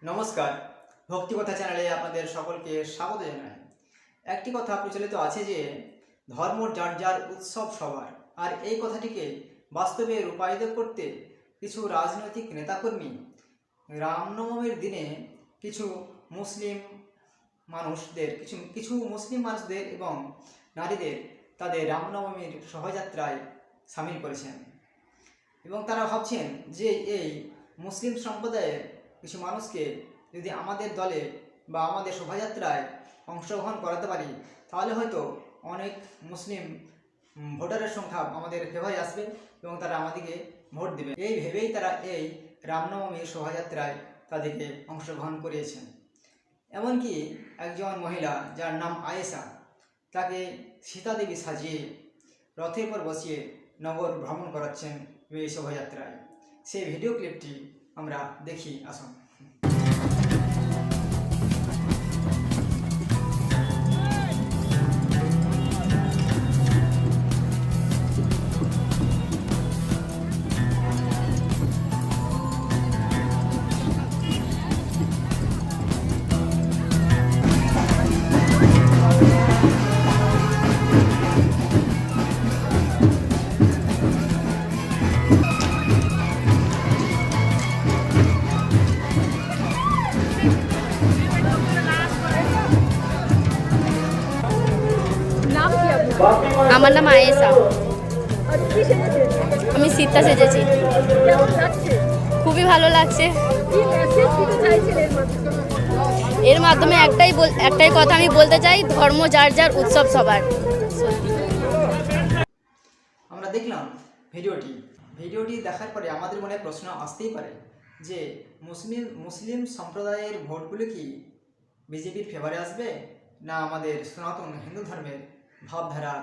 নমস্কার, ভক্তিকথা চ্যানেলে আপনাদের সকলকে স্বাগত জানাই। একটি কথা প্রচলিত আছে যে ধর্ম যার যার উৎসব সবার। আর এই কথাটিকে বাস্তবে রূপায়িত করতে কিছু রাজনৈতিক নেতাকর্মী রামনবমীর দিনে কিছু মুসলিম মানুষদের এবং নারীদের তাদের রামনবমীর শোভাযাত্রায় সামিল করেছেন এবং তারা ভাবছেন যে এই মুসলিম সম্প্রদায়ের কিছু মানুষকে যদি আমাদের দলে বা আমাদের শোভাযাত্রায় অংশগ্রহণ করাতে পারি তাহলে হয়তো অনেক মুসলিম ভোটারের সংখ্যা আমাদের ফেভারে আসবে এবং তারা আমাদেরকে ভোট দেবে। এই ভেবেই তারা এই রামনবমীর শোভাযাত্রায় তাদেরকে অংশগ্রহণ করিয়েছেন। এমনকি একজন মহিলা যার নাম আয়েশা, তাকে সীতা দেবী সাজিয়ে রথের পর বসিয়ে নগর ভ্রমণ করাচ্ছেন এই শোভাযাত্রায়। সেই ভিডিও ক্লিপটি আমরা দেখি, আসুন। আমার নাম আয়েশা। আমি সীতা সেজেছি। খুবই ভালো লাগছে। এর মাধ্যমে একটাই কথা আমি বলতে চাই, ধর্ম যার যার উৎসব সবার। আমরা দেখলাম ভিডিওটি দেখার পরে আমাদের মনে প্রশ্ন আসতেই পারে যে মুসলিম সম্প্রদায়ের ভোটগুলো কি বিজেপির ফেভারে আসবে, না আমাদের সনাতন হিন্দু ধর্মের ভাবধারা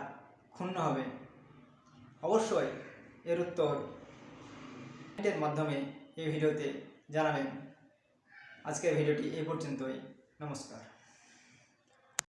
ক্ষুণ্ণ হবে? অবশ্যই এর উত্তর কমেন্টের মাধ্যমে এই ভিডিওতে জানাবেন। আজকের ভিডিওটি এই পর্যন্তই। নমস্কার।